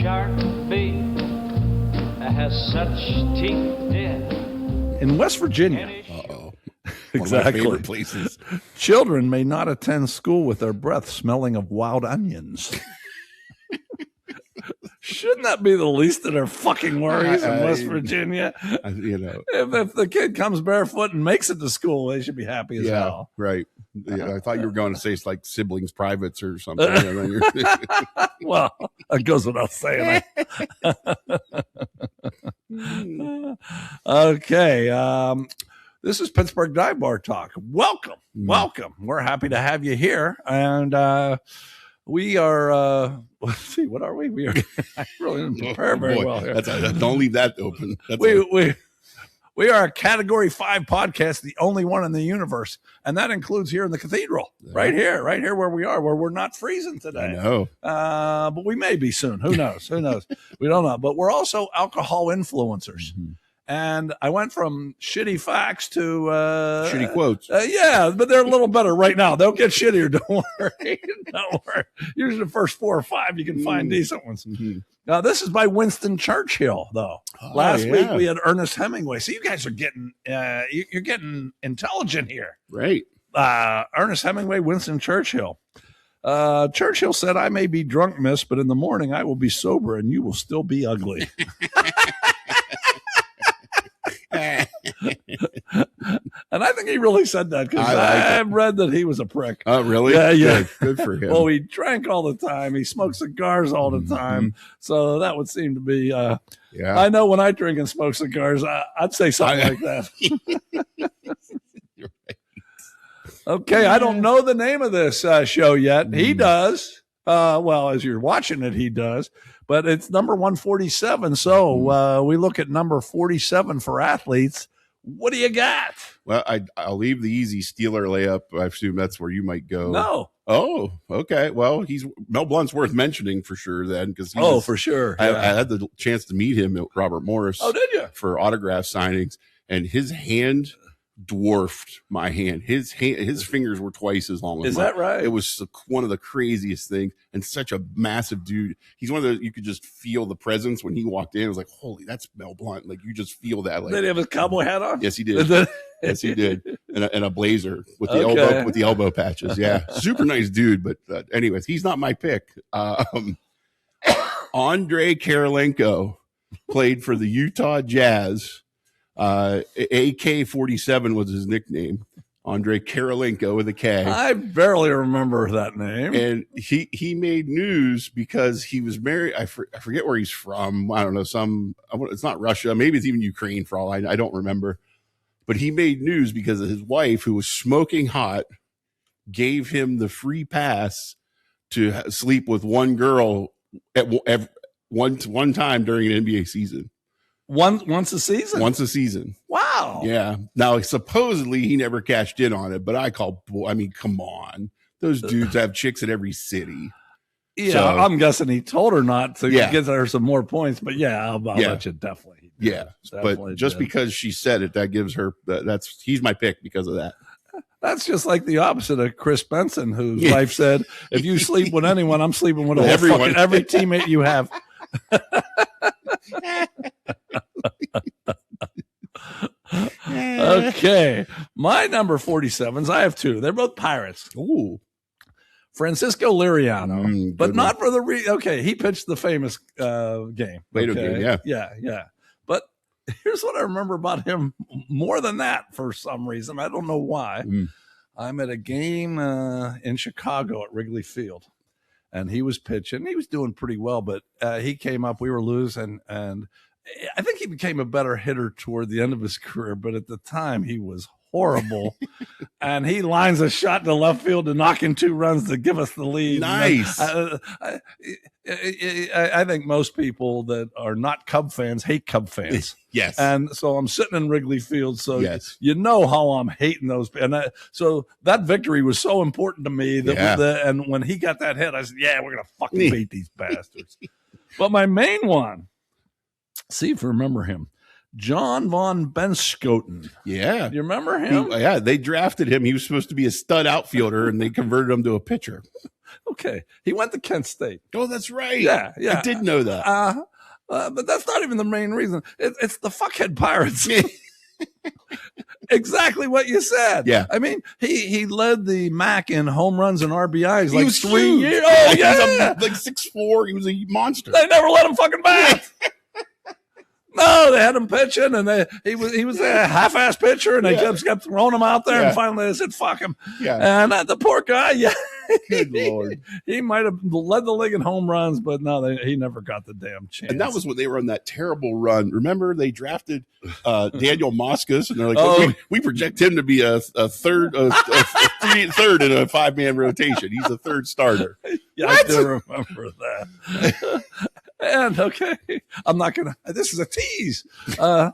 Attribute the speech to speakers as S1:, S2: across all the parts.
S1: shark bait has such teeth, dear.
S2: In West Virginia,
S3: Uh-oh.
S2: exactly.
S3: One of my favorite places.
S2: Children may not attend school with their breath smelling of wild onions. Shouldn't that be the least of their fucking worries in West Virginia? If the kid comes barefoot and makes it to school, they should be happy as hell.
S3: Right. Yeah, I thought you were going to say it's like siblings privates or something.
S2: Well, that goes without saying. Okay. This is Pittsburgh Dive Bar Talk. Welcome. We're happy to have you here. And we are, let's see, what are we? We are, I really didn't prepare very well here.
S3: Don't leave that open.
S2: We are a Category 5 podcast, the only one in the universe. And that includes here in the cathedral, right here where we are, where we're not freezing today.
S3: I know.
S2: But we may be soon. Who knows? We don't know. But we're also alcohol influencers. Mm-hmm. And I went from shitty facts to
S3: shitty quotes.
S2: Yeah, but they're a little better right now. They'll get shittier. Don't worry. Don't worry. Usually the first 4 or 5 you can find decent ones. Mm-hmm. Now this is by Winston Churchill, though. Last week we had Ernest Hemingway. So you guys are getting you're getting intelligent here,
S3: right?
S2: Ernest Hemingway, Winston Churchill. Churchill said, "I may be drunk, miss, but in the morning I will be sober, and you will still be ugly." And I think he really said that because I've read that he was a prick.
S3: Oh, really?
S2: Yeah.
S3: Good for him.
S2: Well, he drank all the time. He smoked cigars all the time. So that would seem to be, I know when I drink and smoke cigars, I'd say something like that.
S3: You're right.
S2: Okay, I don't know the name of this show yet. He does. Well, as you're watching it, he does. But it's number 147. So we look at number 47 for athletes. What do you got?
S3: Well, I'll leave the easy Steeler layup. I assume that's where you might go.
S2: No.
S3: Oh, okay. Well, Mel Blunt's worth mentioning for sure then.
S2: For sure.
S3: I had the chance to meet him at Robert Morris.
S2: Oh, did you?
S3: For autograph signings. And his hand dwarfed my hand. His fingers were twice as long as mine.
S2: Is that right?
S3: It was one of the craziest things, and such a massive dude. He's one of those, you could just feel the presence when he walked in. It was like, holy, that's Mel Blunt. Like, you just feel that. Like,
S2: did he have his cowboy hat on?
S3: Yes, he did. Yes, he did. And a blazer with the elbow patches. Yeah. Super nice dude. But anyways, he's not my pick. Andrei Kirilenko played for the Utah Jazz. AK-47 was his nickname. Andrei Kirilenko with a K.
S2: I barely remember that name.
S3: And he made news because he was married. I forget where he's from. I don't know. It's not Russia. Maybe it's even Ukraine for all I don't remember. But he made news because his wife, who was smoking hot, gave him the free pass to sleep with one girl at one time during an NBA season.
S2: Once a season?
S3: Once a season.
S2: Wow.
S3: Yeah. Now, supposedly he never cashed in on it, but come on. Those dudes have chicks in every city.
S2: Yeah, so, I'm guessing he told her not to get her some more points, but I'll bet you definitely.
S3: But just because she said it, that gives her, he's my pick because of that.
S2: That's just like the opposite of Chris Benson, whose wife said, if you sleep with anyone, I'm sleeping with everyone. Every teammate you have. Okay, my number 47s. I have 2. They're both Pirates.
S3: Ooh,
S2: Francisco Liriano, but not for the he pitched the famous game.
S3: Game,
S2: yeah. But here's what I remember about him more than that. For some reason, I don't know why. I'm at a game in Chicago at Wrigley Field. And he was pitching. He was doing pretty well, but he came up. We were losing, and I think he became a better hitter toward the end of his career. But at the time, he was horrible. And he lines a shot to left field to knock in 2 runs to give us the lead.
S3: Nice.
S2: I think most people that are not Cub fans hate Cub fans.
S3: Yes.
S2: And so I'm sitting in Wrigley Field. So you know how I'm hating those. And so that victory was so important to me. And when he got that hit, I said, we're going to fucking beat these bastards. But my main one, see if you remember him, John van Benschoten.
S3: Yeah.
S2: Do you remember him?
S3: They drafted him. He was supposed to be a stud outfielder, and they converted him to a pitcher.
S2: Okay, he went to Kent State.
S3: Oh, that's right.
S2: Yeah.
S3: I did know that.
S2: But that's not even the main reason. It's the fuckhead Pirates. Exactly what you said.
S3: Yeah.
S2: I mean, he led the MAC in home runs and RBIs
S3: He
S2: like
S3: was
S2: 3
S3: huge.
S2: years. Oh,
S3: He
S2: yeah.
S3: was like 6'4". He was a monster.
S2: They never let him fucking bat. No, they had him pitching, and he was a half-ass pitcher, and they kept throwing him out there, and finally they said, fuck him.
S3: Yeah.
S2: And the poor guy,
S3: Good Lord.
S2: he might have led the league in home runs, but no, he never got the damn chance.
S3: And that was when they were on that terrible run. Remember, they drafted Daniel Moscas, and they're like, we project him to be a third in a 5-man rotation. He's a third starter.
S2: Yeah, I do remember that. And okay, I'm not gonna. This is a tease. While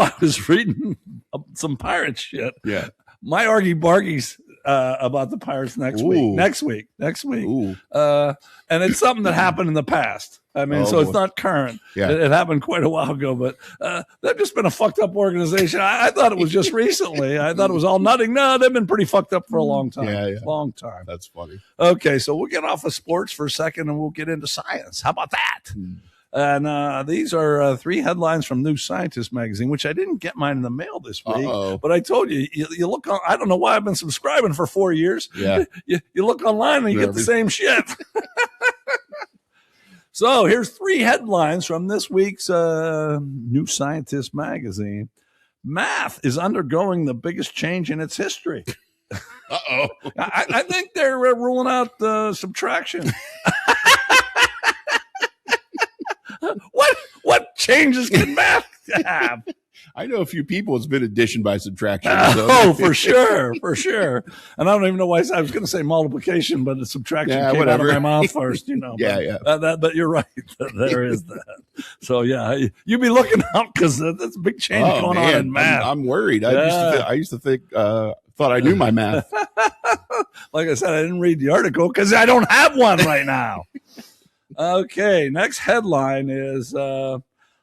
S2: I was reading some pirate shit, my Argy Bargy's about the Pirates next week. Next week. And it's something that happened in the past. I mean, it's not current.
S3: Yeah.
S2: It happened quite a while ago, but they've just been a fucked up organization. I thought it was just recently. I thought it was all nutting. No, they've been pretty fucked up for a long time.
S3: Yeah.
S2: Long time.
S3: That's funny.
S2: Okay, so we'll get off of sports for a second and we'll get into science. How about that? And these are 3 headlines from New Scientist magazine, which I didn't get mine in the mail this week. But I told you, you look on, I don't know why I've been subscribing for 4 years.
S3: Yeah.
S2: You look online and you get the same shit. So here's 3 headlines from this week's New Scientist magazine. Math is undergoing the biggest change in its history. I think they're ruling out subtraction. What changes can math have?
S3: I know a few people. It's been addition by subtraction.
S2: For sure. And I don't even know why I was going to say multiplication, but the subtraction came out of my mouth first.
S3: Yeah.
S2: But you're right. There is that. So you be looking out because that's a big change going on in math.
S3: I'm worried. I used to think. Thought I knew my math.
S2: Like I said, I didn't read the article because I don't have one right now. Okay, next headline is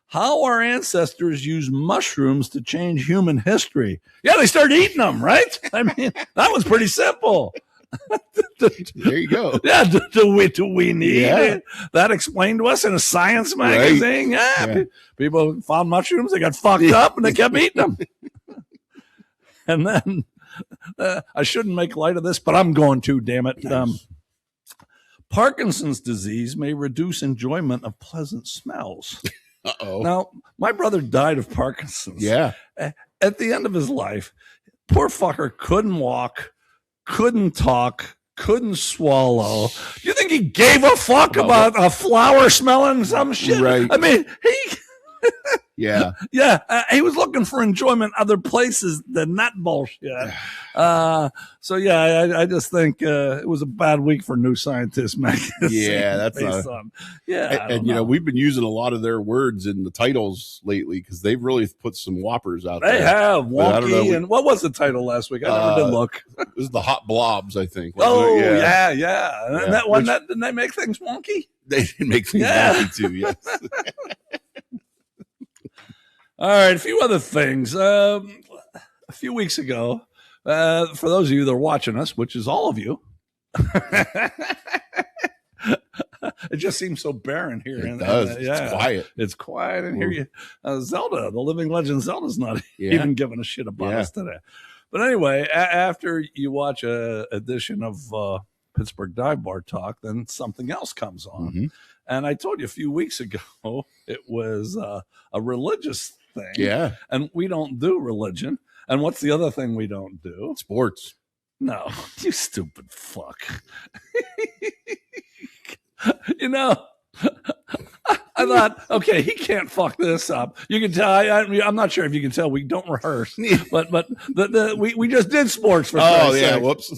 S2: how our ancestors used mushrooms to change human history. Yeah, they started eating them, right? I mean, that was pretty simple.
S3: There you go.
S2: Yeah, do we need it? That explained to us in a science magazine.
S3: Right.
S2: People found mushrooms, they got fucked up, and they kept eating them. And then I shouldn't make light of this, but I'm going to, damn it. Nice. Parkinson's disease may reduce enjoyment of pleasant smells. Now, my brother died of Parkinson's.
S3: Yeah.
S2: At the end of his life, poor fucker couldn't walk, couldn't talk, couldn't swallow. Do you think he gave a fuck about a flower smelling some shit?
S3: Right.
S2: I mean,
S3: Yeah.
S2: He was looking for enjoyment other places than that bullshit. I just think it was a bad week for New Scientist magazine.
S3: Yeah, that's and we've been using a lot of their words in the titles lately because they've really put some whoppers out there.
S2: They have wonky, and what was the title last week? I never did look.
S3: It was the hot blobs, I think.
S2: Yeah. And that one, didn't they make things wonky?
S3: They did make things wonky too. Yes.
S2: All right, a few other things. A few weeks ago, for those of you that are watching us, which is all of you, it just seems so barren here.
S3: It does. It's quiet.
S2: It's quiet in here. Zelda, the living legend Zelda's not even giving a shit about us today. But anyway, after you watch a edition of Pittsburgh Dive Bar Talk, then something else comes on. Mm-hmm. And I told you a few weeks ago, it was a religious thing.
S3: Yeah. And
S2: we don't do religion. And what's the other thing we don't do?
S3: Sports.
S2: No, you stupid fuck. I thought, okay, he can't fuck this up. You can tell. I'm not sure if you can tell. We don't rehearse, but we just did sports for.
S3: Whoops.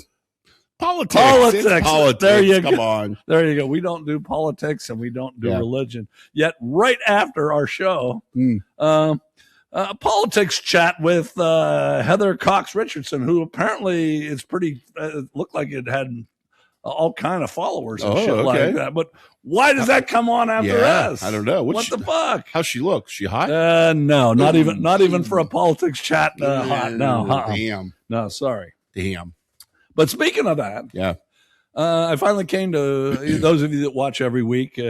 S3: Politics.
S2: There you go.
S3: Come on.
S2: There you go. We don't do politics and we don't do religion. Yet right after our show, politics chat with Heather Cox Richardson, who apparently is pretty looked like it had all kind of followers and shit like that. But why does that come on after us?
S3: I don't know.
S2: What the fuck?
S3: How's she look? She hot?
S2: No, not even for a politics chat. Hot. No,
S3: Damn.
S2: No, sorry.
S3: Damn.
S2: But speaking of that, I finally came to those of you that watch every week.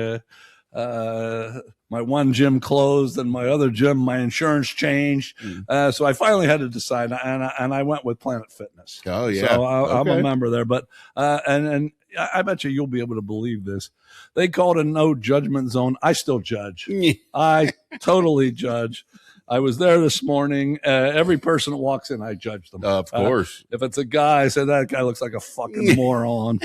S2: My one gym closed, and my other gym, my insurance changed. So I finally had to decide, and I went with Planet Fitness.
S3: Oh yeah,
S2: so I'm a member there. But and I bet you'll be able to believe this. They called a no judgment zone. I still judge. I totally judge. I was there this morning. Every person that walks in, I judge them.
S3: Of course.
S2: If it's a guy, I say that guy looks like a fucking moron.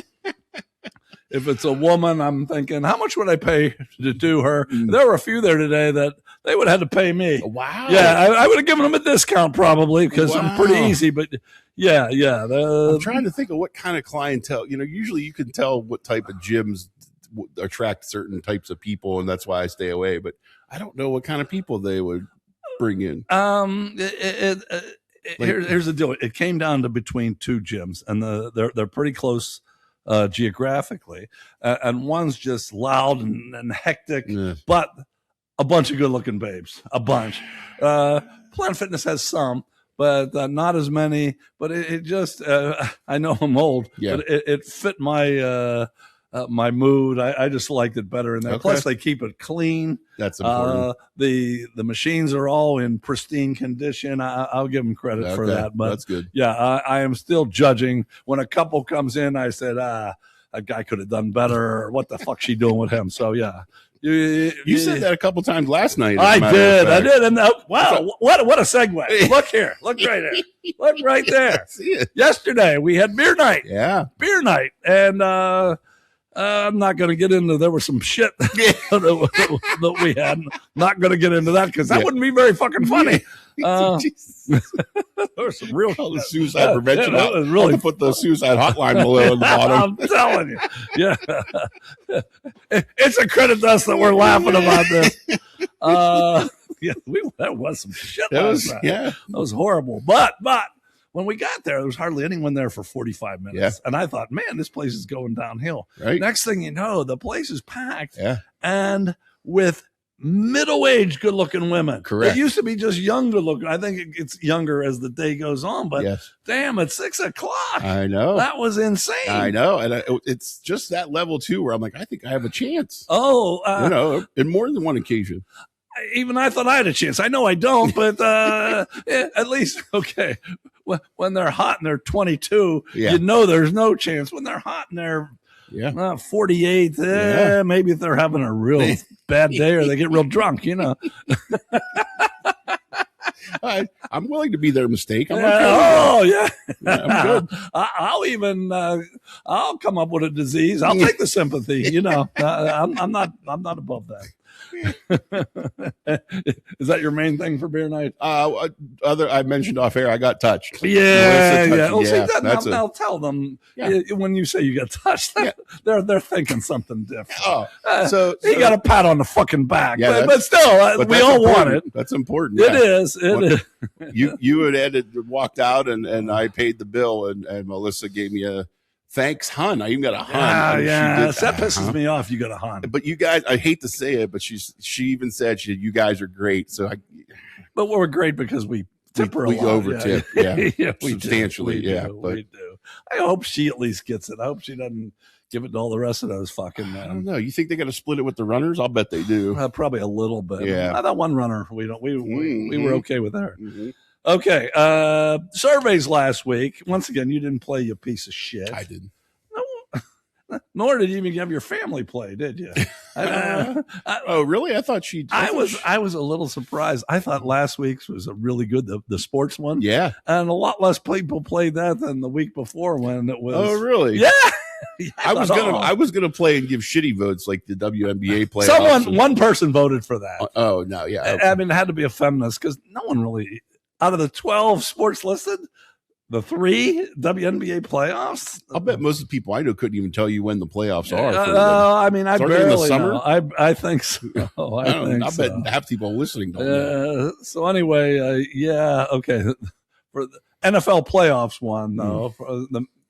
S2: If it's a woman, I'm thinking, how much would I pay to do her? There were a few there today that they would have had to pay me.
S3: Wow.
S2: Yeah, I would have given them a discount probably because I'm pretty easy. But yeah.
S3: I'm trying to think of what kind of clientele. Usually you can tell what type of gyms attract certain types of people, and that's why I stay away. But I don't know what kind of people they would bring in.
S2: Here's the deal. It came down to between two gyms, and they're pretty close geographically, and one's just loud and hectic, but a bunch of good-looking babes, a bunch. Planet Fitness has some, but not as many. But it just, I know I'm old, but it fit my my mood. I just liked it better in there.
S3: Okay.
S2: Plus, they keep it clean.
S3: That's important.
S2: The machines are all in pristine condition. I'll give them credit for that. But
S3: that's good.
S2: Yeah, I am still judging. When a couple comes in, I said, that guy could have done better. Or what the fuck's she doing with him? So yeah.
S3: You said that a couple times last night.
S2: I did. And wow, what a segue. Look here. Look right there. Look right there.
S3: See it.
S2: Yesterday we had beer night.
S3: Yeah.
S2: Beer night. And I'm not going to get into, there was some shit that we had. Not going to get into that because that wouldn't be very fucking funny. There was some real
S3: the suicide prevention.
S2: That was really
S3: put the suicide hotline below in the bottom.
S2: I'm telling you. Yeah. It's a credit to us that we're laughing about this. Yeah, that was some shit. That was horrible. But when we got there was hardly anyone there for 45 minutes. And I thought, man, this place is going downhill.
S3: Right.
S2: Next thing you know, the place is packed.
S3: Yeah.
S2: And with middle-aged good-looking women.
S3: Correct.
S2: It used to be just young good-looking. I think it gets younger as the day goes on. But damn, it's 6 o'clock.
S3: I know.
S2: That was insane.
S3: I know. And it's just that level, too, where I'm like, I think I have a chance.
S2: Oh.
S3: In more than one occasion.
S2: Even I thought I had a chance. I know I don't, but at least, okay. When they're hot and they're 22, you know there's no chance. When they're hot and they're 48, maybe if they're having a real bad day or they get real drunk,
S3: I'm willing to be their mistake. I'm
S2: I'm good. I'll even I'll come up with a disease. I'll take the sympathy. I'm not above that. Is that your main thing for beer night?
S3: I mentioned off air, I got touched.
S2: Yeah. Well, now tell them when you say you got touched, they're thinking something different. So he got a pat on the fucking back, but still, we all want it.
S3: That's important.
S2: It is.
S3: You had walked out, and I paid the bill, and Melissa gave me a thanks, hun. I even got a hun.
S2: That pisses me off. You got a hun.
S3: But you guys, I hate to say it, but she even said you guys are great. So
S2: but we're great because we tip her a lot.
S3: We over tip, substantially.
S2: We do. I hope she at least gets it. I hope she doesn't give it to all the rest of those fucking.
S3: I don't know. You think they got to split it with the runners? I'll bet they do.
S2: Probably a little bit.
S3: Yeah.
S2: That one runner, we were okay with her. Mm-hmm. Okay. Surveys last week. Once again, you didn't play, you piece of shit.
S3: I didn't.
S2: No, nor did you even have your family play, did you?
S3: Oh, really? I thought she.
S2: I was a little surprised. I thought last week's was a really good, the sports one.
S3: Yeah.
S2: And a lot less people played that than the week before when it was.
S3: Oh, really?
S2: Yeah.
S3: I was gonna play and give shitty votes like the WNBA playoffs.
S2: One person voted for that.
S3: Oh no, yeah.
S2: Okay. I mean, it had to be a feminist because no one really, out of the 12 sports listed, the 3 WNBA playoffs.
S3: I'll bet most of the people I know couldn't even tell you when the playoffs are.
S2: I mean, I barely
S3: know.
S2: I think so. I
S3: bet half people listening don't know.
S2: So anyway, okay. For the NFL playoffs one though,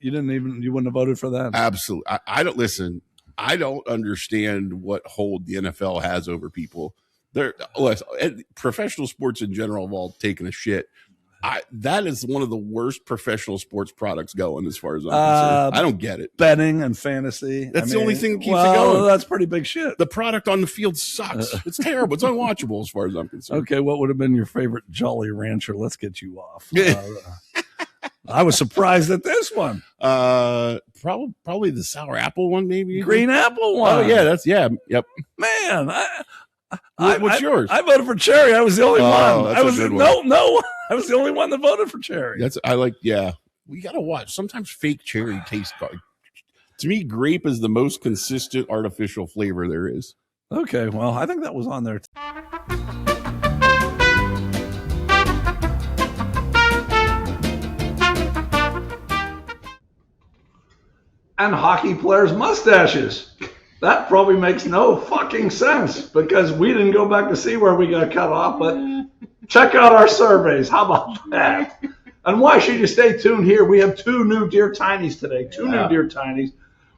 S2: you wouldn't have voted for that.
S3: Absolutely. I don't listen. I don't understand what hold the NFL has over people. Professional sports in general have all taken a shit. that is one of the worst professional sports products going, as far as I'm concerned. I don't get it.
S2: Betting and fantasy.
S3: That's the only thing that keeps it going.
S2: That's pretty big shit.
S3: The product on the field sucks. It's terrible. It's unwatchable as far as I'm concerned.
S2: Okay, what would have been your favorite Jolly Rancher? Let's get you off. I was surprised at this one.
S3: Probably the sour apple one, maybe.
S2: Green apple one.
S3: Oh yeah, yep.
S2: Man,
S3: What's yours?
S2: I voted for cherry. I was the only one.
S3: That's a good one.
S2: No. I was the only one that voted for cherry.
S3: We gotta watch. Sometimes fake cherry tastes good. To me, grape is the most consistent artificial flavor there is.
S2: Okay, well, I think that was on there. And hockey players' mustaches. That probably makes no fucking sense because we didn't go back to see where we got cut off, but check out our surveys. How about that? And why should you stay tuned here? We have 2 new Dear Tinies today. 2 new Dear Tinies.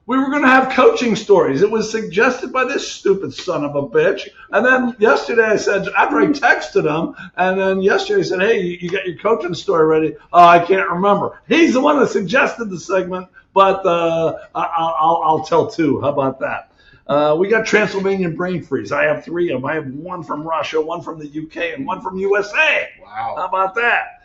S2: We were going to have coaching stories. It was suggested by this stupid son of a bitch. And then yesterday I said, after I texted him, and then yesterday I said, hey, you got your coaching story ready? Oh, I can't remember. He's the one that suggested the segment, but I'll tell 2. How about that? We got Transylvanian brain freeze. I have 3 of them. I have 1 from Russia, 1 from the UK, and 1 from USA.
S3: Wow.
S2: How about that?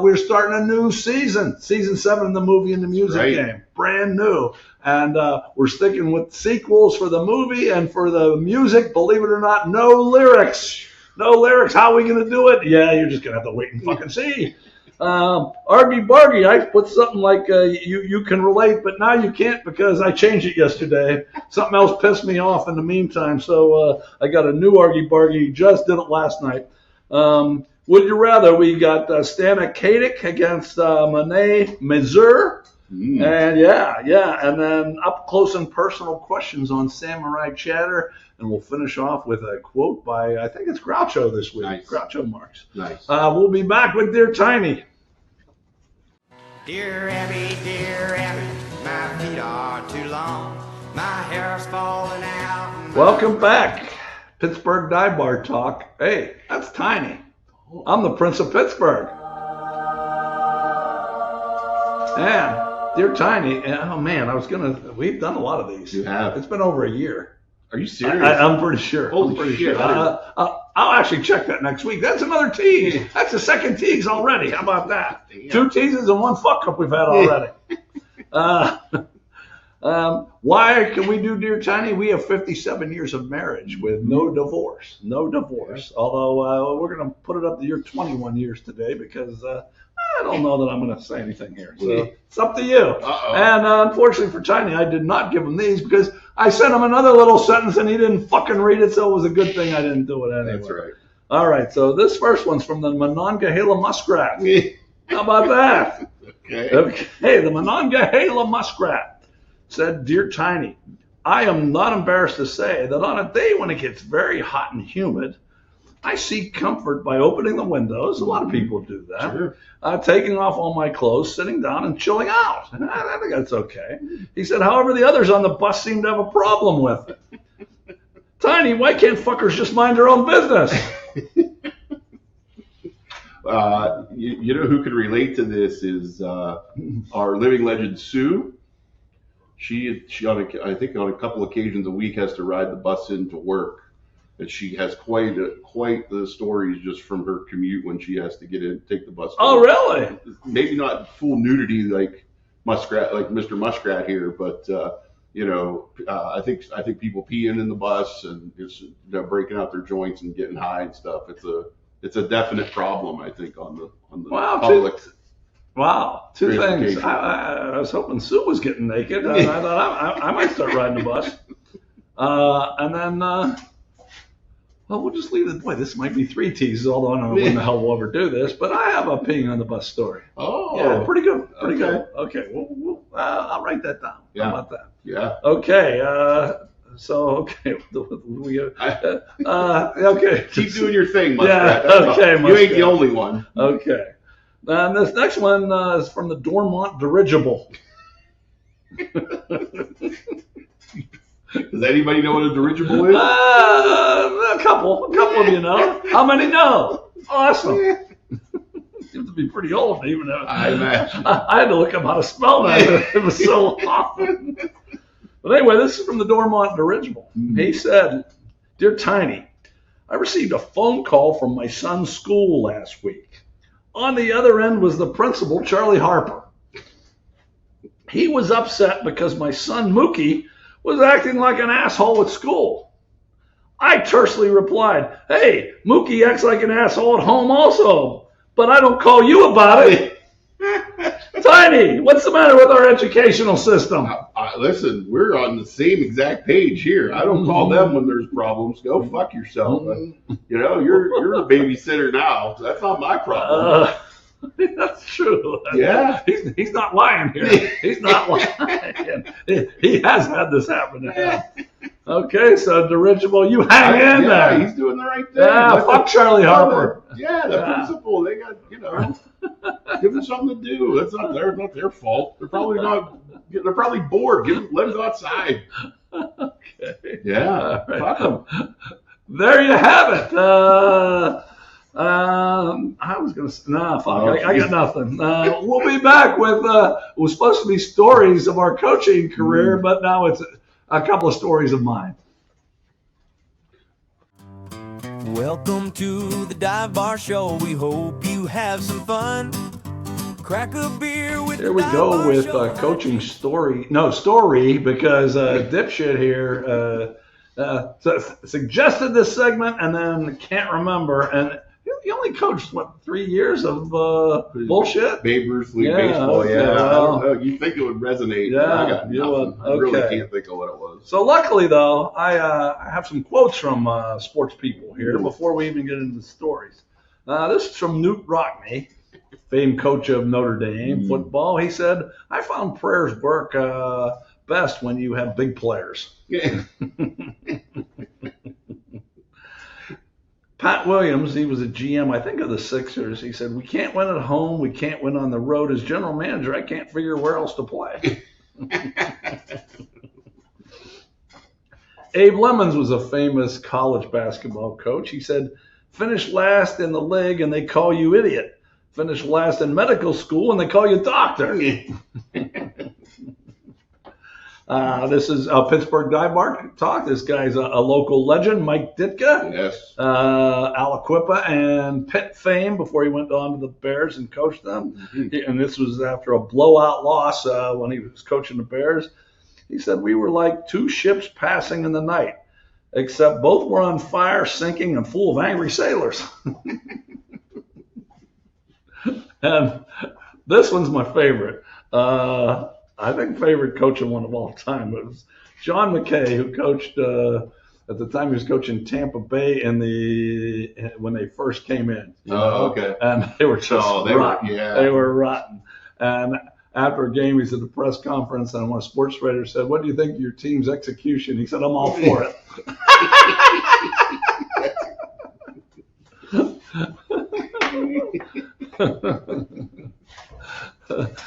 S2: We're starting a new season. Season 7 of the movie and the music game. Brand new. And we're sticking with sequels for the movie and for the music. Believe it or not, no lyrics. No lyrics. How are we going to do it? Yeah, you're just going to have to wait and fucking see. Argy Bargy, I put something like you can relate, but now you can't because I changed it yesterday. Something else pissed me off in the meantime, so I got a new Argy Bargy. Just did it last night. Would you rather? We got Stana Katic against Monet Mazur. And and then up close and personal questions on Samurai Chatter, and we'll finish off with a quote by, I think it's Groucho this week. Nice. Groucho Marx.
S3: Nice.
S2: We'll be back with Dear Tiny.
S4: Dear Abby, my feet are too long. My hair's falling out.
S2: Welcome back. Pittsburgh Dive Bar Talk. Hey, that's Tiny. I'm the Prince of Pittsburgh. And Dear Tiny, oh man, we've done a lot of these.
S3: You have.
S2: It's been over a year.
S3: Are you serious?
S2: I'm pretty sure.
S3: Holy shit.
S2: I'll actually check that next week. That's another tease. That's the second tease already. How about that?
S3: Damn.
S2: 2 teases and 1 fuck up we've had already. Why can we do Dear Tiny? We have 57 years of marriage with no divorce. No divorce. Although we're going to put it up to your 21 years today because I don't know that I'm going to say anything here. So it's up to you.
S3: Uh-oh.
S2: And unfortunately for Tiny, I did not give him these because I sent him another little sentence and he didn't fucking read it, so it was a good thing I didn't do it anyway.
S3: That's right.
S2: All right, so this first one's from the Monongahela muskrat. How about that? Okay, the Monongahela muskrat said, Dear Tiny, I am not embarrassed to say that on a day when it gets very hot and humid, I seek comfort by opening the windows. A lot of people do that.
S3: Sure.
S2: Taking off all my clothes, sitting down, and chilling out. And I think that's okay. He said, however, the others on the bus seem to have a problem with it. Tiny, why can't fuckers just mind their own business?
S3: You know who could relate to this is our living legend, Sue. She I think on a couple occasions a week has to ride the bus into work. And she has quite the stories just from her commute when she has to get in, take the bus.
S2: Oh, really?
S3: Maybe not full nudity like Mr. Muskrat here, but I think people peeing in the bus and just breaking out their joints and getting high and stuff. It's a definite problem, I think, on the public.
S2: Wow, 2 things. I was hoping Sue was getting naked. I thought I might start riding the bus. And then. Well, we'll just leave it. Boy, this might be 3 teases, although I don't know when the hell we'll ever do this. But I have a peeing on the bus story.
S3: Oh.
S2: Yeah, pretty good. Pretty good. Okay, I'll write that down.
S3: Yeah.
S2: How about that?
S3: Yeah.
S2: Okay. Okay.
S3: Keep doing your thing, Muskrat.
S2: Yeah, okay,
S3: You ain't the only one.
S2: Okay. And this next one is from the Dormont Dirigible.
S3: Does anybody know what a dirigible is?
S2: A couple of you know. How many know? Awesome. seems to be pretty old, even though
S3: I imagine.
S2: I had to look up how to spell that. It was so long. But anyway, this is from the Dormont Dirigible. He said, "Dear Tiny, I received a phone call from my son's school last week. On the other end was the principal, Charlie Harper. He was upset because my son Mookie was acting like an asshole at school. I tersely replied, 'Hey, Mookie acts like an asshole at home also, but I don't call you about it.' Tiny, what's the matter with our educational system?"
S3: Listen, we're on the same exact page here. I don't call them when there's problems. Go fuck yourself. You're the babysitter now. That's not my problem.
S2: That's true.
S3: Yeah.
S2: He's not lying here. He's not lying. He has had this happen to him. Okay, so Dirigible, you hang in there.
S3: He's doing the right thing.
S2: Yeah, fuck Charlie Harper.
S3: The principal, they got, give them something to do. That's not their fault. They're probably bored. Let them go outside.
S2: Okay.
S3: Yeah.
S2: Right.
S3: Fuck them.
S2: There you have it. I was going to say, fuck, I got nothing. We'll be back with, it was supposed to be stories of our coaching career, but now it's a couple of stories of mine.
S5: Welcome to the Dive Bar Show. We hope you have some fun. Crack a beer with
S2: Here we go with coaching story. No, story, because dipshit here suggested this segment and then can't remember. And he only coached, 3 years of bullshit?
S3: Babe Ruth League baseball,
S2: okay,
S3: I
S2: well,
S3: don't know. You think it would resonate.
S2: Yeah,
S3: I got
S2: you
S3: nothing.
S2: would.
S3: I really
S2: Okay.
S3: can't think of what it was.
S2: So luckily, though, I have some quotes from sports people here before we even get into the stories. This is from Newt Rockne, famed coach of Notre Dame football. He said, "I found prayers work best when you have big players."
S3: Yeah.
S2: Pat Williams, he was a GM, I think, of the Sixers. He said, "We can't win at home. We can't win on the road. As general manager, I can't figure where else to play." Abe Lemons was a famous college basketball coach. He said, "Finish last in the league and they call you idiot. Finish last in medical school and they call you doctor." This is Pittsburgh Dive Bar Talk. This guy's a local legend, Mike Ditka.
S3: Yes.
S2: Aliquippa and Pitt fame before he went on to the Bears and coached them. And this was after a blowout loss when he was coaching the Bears. He said, "We were like two ships passing in the night, except both were on fire, sinking, and full of angry sailors." And this one's my favorite. I think favorite coaching one of all time. It was John McKay, who coached at the time he was coaching Tampa Bay when they first came in.
S3: Okay.
S2: And they were just rotten. They were rotten. And after a game, he's at the press conference, and one sports writer said, "What do you think of your team's execution?" He said, "I'm all for it."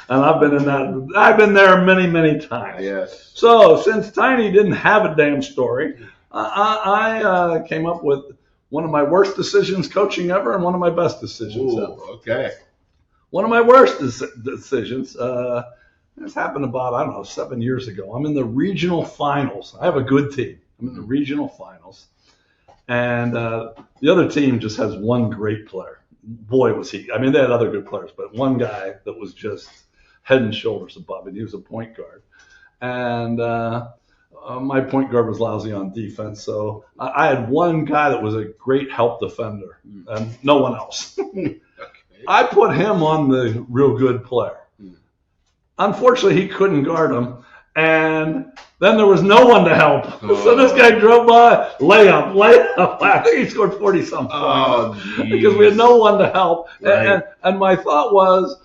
S2: And I've been there many, many times.
S3: Yes.
S2: So since Tiny didn't have a damn story, I came up with one of my worst decisions coaching ever and one of my best decisions ever.
S3: Okay.
S2: One of my worst decisions, this happened about, 7 years ago. I'm in the regional finals. I have a good team. I'm in the regional finals. And the other team just has one great player. Boy, was he. I mean, they had other good players, but one guy that was just head and shoulders above it. He was a point guard. And my point guard was lousy on defense. So I had one guy that was a great help defender and no one else.
S3: Okay.
S2: I put him on the real good player. Unfortunately, he couldn't guard him. And then there was no one to help. So this guy drove by, layup. I think he scored 40-something points because we had no one to help.
S3: Right.
S2: And my thought was,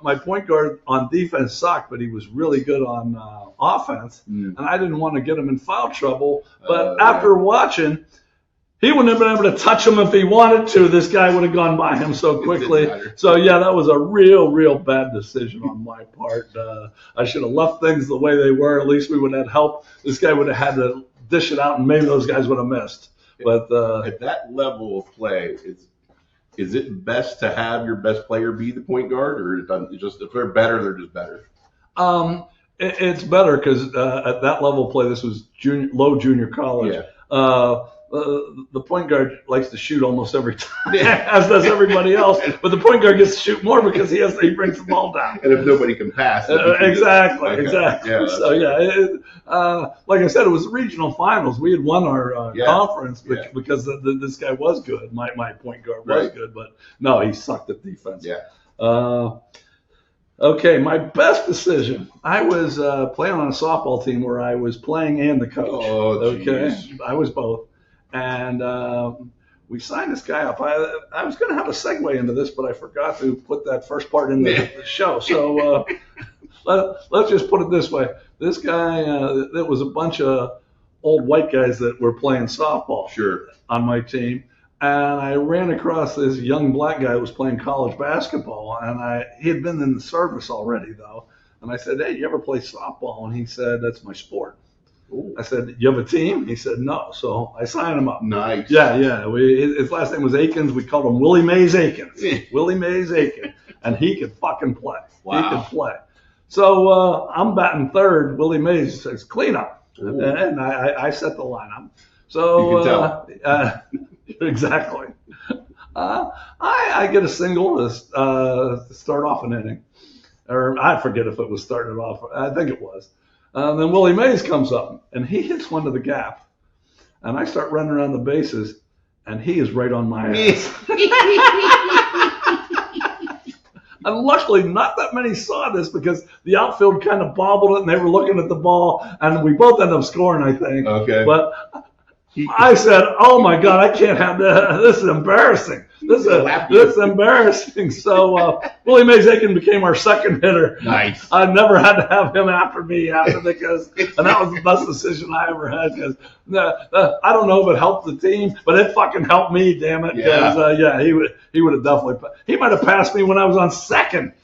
S2: my point guard on defense sucked, but he was really good on offense. And I didn't want to get him in foul trouble. But after watching, he wouldn't have been able to touch him if he wanted to. This guy would have gone by him so quickly. So, yeah, that was a real bad decision on my part. I should have left things the way they were. At least we would have had help. This guy would have had to dish it out, and maybe those guys would have missed. But
S3: at that level of play, is it best to have your best player be the point guard, or it's just if they're better, they're just better?
S2: It's better because at that level of play, this was low junior college.
S3: Yeah.
S2: The point guard likes to shoot almost every time, as does everybody else. But the point guard gets to shoot more because he brings the ball down.
S3: And if nobody can pass,
S2: exactly.
S3: Yeah,
S2: so like I said, it was regional finals. We had won our conference because this guy was good. My point guard was good, but no, he sucked at defense.
S3: Yeah.
S2: Okay, my best decision. I was playing on a softball team where I was playing and the coach.
S3: Oh,
S2: okay, I was both. And we signed this guy up. I was going to have a segue into this, but I forgot to put that first part in the show. So let's just put it this way. This guy, there was a bunch of old white guys that were playing softball on my team. And I ran across this young black guy who was playing college basketball. And he had been in the service already, though. And I said, hey, you ever play softball? And he said, that's my sport. Ooh. I said, you have a team? He said, no. So I signed him up.
S3: Nice.
S2: Yeah. His last name was Akins. We called him Willie Mays Akins. Willie Mays Akins. And he could fucking play. Wow. He could play. So I'm batting third. Willie Mays says, clean up. Ooh. And I set the lineup. So
S3: you can tell.
S2: Exactly. I get a single to start off an inning. Or I forget if it was starting off. I think it was. Then Willie Mays comes up, and he hits one to the gap. And I start running around the bases, and he is right on my ass. And luckily, not that many saw this because the outfield kind of bobbled it, and they were looking at the ball, and we both ended up scoring, I think.
S3: Okay.
S2: But I said, oh, my God, I can't have that. This is embarrassing. This is embarrassing. So Willie Mays Aiken became our second hitter.
S3: Nice.
S2: I never had to have him after me because and that was the best decision I ever had because I don't know if it helped the team, but it fucking helped me, damn it. Because, he would have definitely – he might have passed me when I was on second.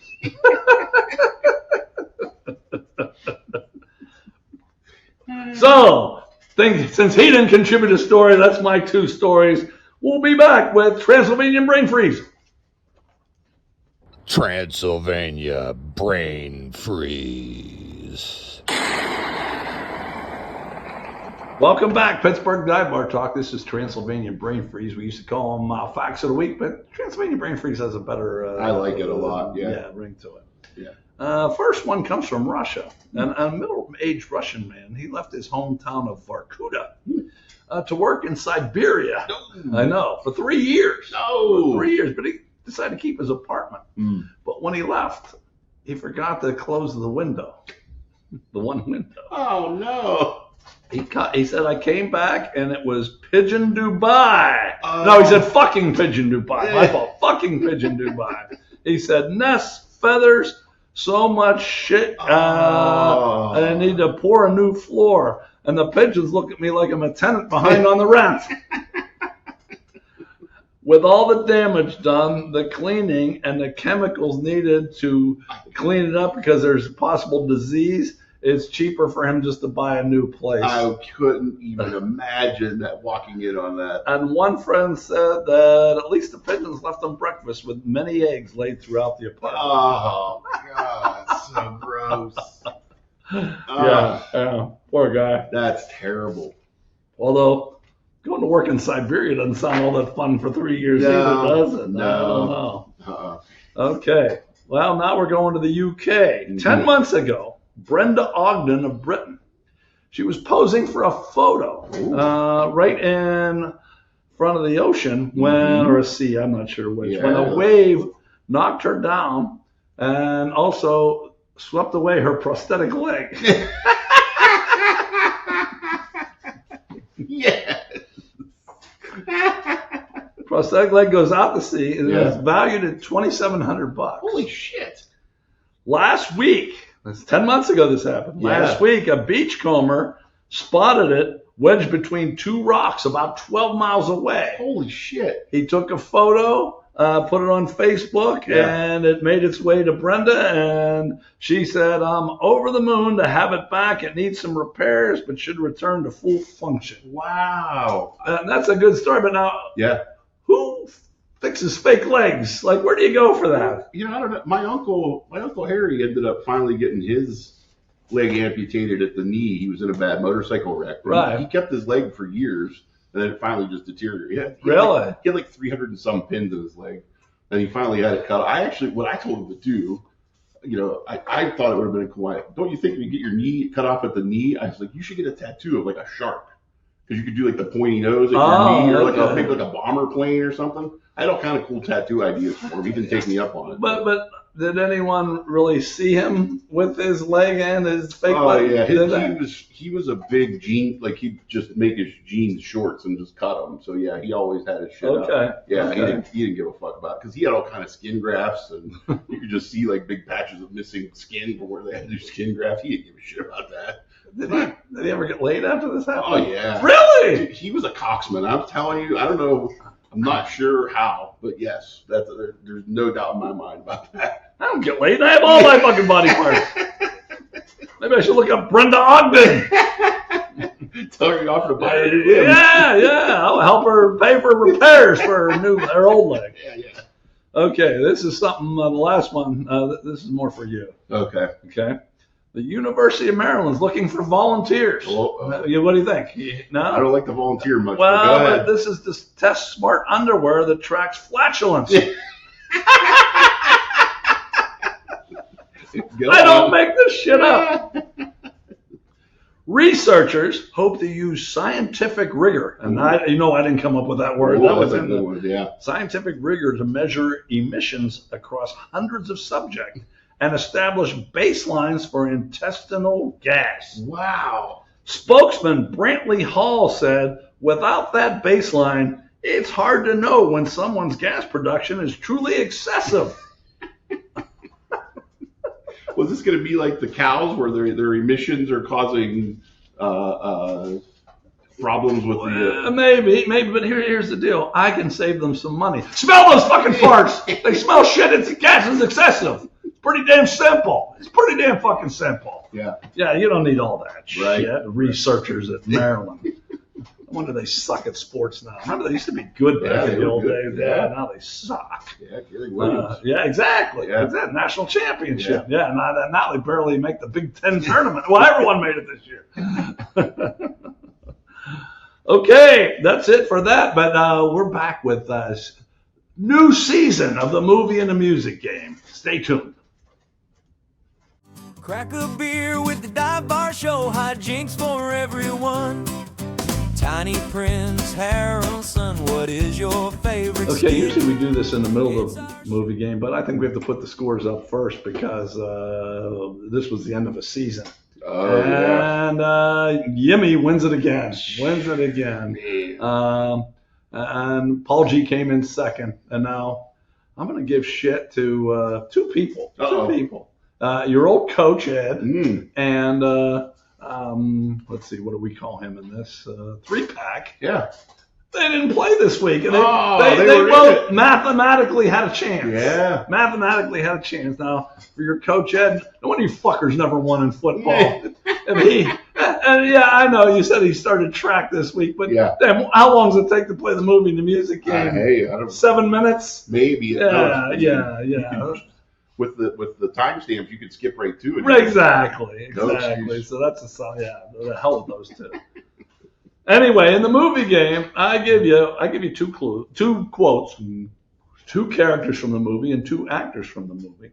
S2: So – since he didn't contribute a story, that's my two stories. We'll be back with Transylvanian Brain Freeze.
S6: Transylvania Brain Freeze.
S2: Welcome back, Pittsburgh Dive Bar Talk. This is Transylvanian Brain Freeze. We used to call them Facts of the Week, but Transylvanian Brain Freeze has a better...
S3: I like it a lot,
S2: ring to it.
S3: Yeah.
S2: First one comes from Russia. A middle-aged Russian man, he left his hometown of Vorkuta to work in Siberia. No. I know, for 3 years.
S3: No.
S2: For 3 years, but he decided to keep his apartment. But when he left, he forgot to close the window, the one window.
S3: Oh, no.
S2: He said, I came back, and it was Pigeon Dubai. No, he said fucking Pigeon Dubai. My fault. Fucking Pigeon Dubai. He said, nests, feathers, so much shit. I need to pour a new floor. And the pigeons look at me like I'm a tenant behind on the rent. With all the damage done, the cleaning and the chemicals needed to clean it up because there's possible disease, it's cheaper for him just to buy a new place.
S3: I couldn't even imagine that walking in on that.
S2: And one friend said that at least the pigeons left him breakfast with many eggs laid throughout the apartment.
S3: Oh, God, so gross.
S2: Yeah, poor guy.
S3: That's terrible.
S2: Although going to work in Siberia doesn't sound all that fun for 3 years either, does it?
S3: No.
S2: I don't know. Okay. Well, now we're going to the UK. 10 months ago, Brenda Ogden of Britain. She was posing for a photo right in front of the ocean or a sea, I'm not sure which, when a wave knocked her down and also swept away her prosthetic leg.
S3: Yes.
S2: Prosthetic leg goes out to sea and it's valued at $2,700.
S3: Holy shit.
S2: Last week, that's 10 months ago this happened. Last week, a beachcomber spotted it wedged between two rocks about 12 miles away.
S3: Holy shit.
S2: He took a photo, put it on Facebook, and it made its way to Brenda, and she said, I'm over the moon to have it back. It needs some repairs, but should return to full function.
S3: Wow.
S2: And that's a good story, but now, who fixes fake legs? Like, where do you go for that?
S3: You know, I don't know. My uncle Harry ended up finally getting his leg amputated at the knee. He was in a bad motorcycle wreck.
S2: Right.
S3: He kept his leg for years, and then it finally just deteriorated.
S2: Really?
S3: He had like 300 and some pins in his leg, and he finally had it cut. What I told him to do, you know, I thought it would have been cool. Don't you think when you get your knee cut off at the knee, I was like, you should get a tattoo of like a shark. Because you could do like the pointy nose at your knee, or like maybe like a bomber plane or something. I had all kind of cool tattoo ideas for him. He didn't take me up on it.
S2: But did anyone really see him with his leg and his fake leg?
S3: Oh yeah, he was a big jean. Like he'd just make his jeans shorts and just cut them. So yeah, he always had his shit up. Yeah, okay. He didn't give a fuck about it because he had all kind of skin grafts, and you could just see like big patches of missing skin from where they had to do skin grafts. He didn't give a shit about that.
S2: Did he ever get laid after this happened?
S3: Oh yeah,
S2: really?
S3: Dude, he was a coxman. I'm telling you, I don't know. I'm not sure how, but yes, there's no doubt in my mind about that.
S2: I don't get laid. I have all my fucking body parts. Maybe I should look up Brenda Ogden.
S3: Tell her you offer to buy her.
S2: Yeah. I'll help her pay for repairs for her old leg.
S3: Yeah.
S2: Okay, this is something. The last one. This is more for you.
S3: Okay.
S2: The University of Maryland's looking for volunteers. What do you think? No?
S3: I don't like to volunteer much.
S2: Well, but this is to test smart underwear that tracks flatulence. I don't make this shit up. Researchers hope to use scientific rigor, and I didn't come up with that word. That was in the word, scientific rigor to measure emissions across hundreds of subjects and establish baselines for intestinal gas.
S3: Wow.
S2: Spokesman Brantley Hall said, without that baseline, it's hard to know when someone's gas production is truly excessive.
S3: Was this going to be like the cows where their emissions are causing problems with the...
S2: Maybe, but here's the deal. I can save them some money. Smell those fucking farts! They smell shit. It's gas is excessive. It's pretty damn simple. It's pretty damn fucking simple.
S3: Yeah,
S2: you don't need all that shit.
S3: Right.
S2: Researchers at Maryland. No wonder they suck at sports now. Remember, they used to be good back in the old days. Yeah, now they suck.
S3: Yeah, Gary Williams.
S2: Exactly. Yeah. It's that national championship. Yeah, now they barely make the Big Ten tournament. Well, everyone made it this year. Okay, that's it for that. But we're back with new season of the movie and the music game. Stay tuned.
S5: Crack a beer with the Dive Bar Show. Hijinks for everyone. Tiny Prince, Harrelson, what is your favorite?
S2: Okay, usually we do this in the middle of the movie game, but I think we have to put the scores up first because this was the end of a season.
S3: Oh,
S2: and Yimmy wins it again. And Paul G came in second. And now I'm going to give shit to two people. Your old coach, Ed, and let's see, what do we call him in this? 3-pack.
S3: Yeah.
S2: They didn't play this week. And
S3: they
S2: mathematically had a chance.
S3: Yeah.
S2: Mathematically had a chance. Now, for your coach, Ed, no wonder you fuckers never won in football. I know you said he started track this week, but damn, how long does it take to play the movie and the music game?
S3: Hey, I don't know.
S2: 7 minutes?
S3: Maybe.
S2: Yeah.
S3: With the timestamps, you could skip right to it.
S2: Exactly. So that's the hell of those two. Anyway, in the movie game, I give you two quotes, two characters from the movie and two actors from the movie.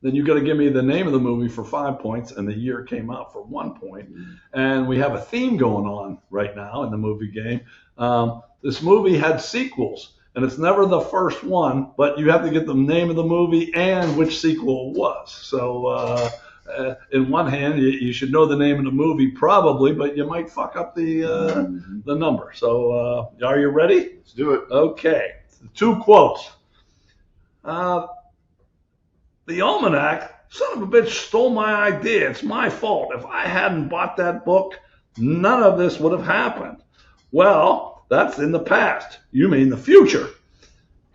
S2: Then you got to give me the name of the movie for 5 points and the year it came out for 1 point. And we have a theme going on right now in the movie game. This movie had sequels. And it's never the first one, but you have to get the name of the movie and which sequel it was. So in one hand, you should know the name of the movie probably, but you might fuck up the number. So are you ready?
S3: Let's do it.
S2: Okay. 2 quotes. The Almanac, son of a bitch, stole my idea. It's my fault. If I hadn't bought that book, none of this would have happened. Well, that's in the past. You mean the future.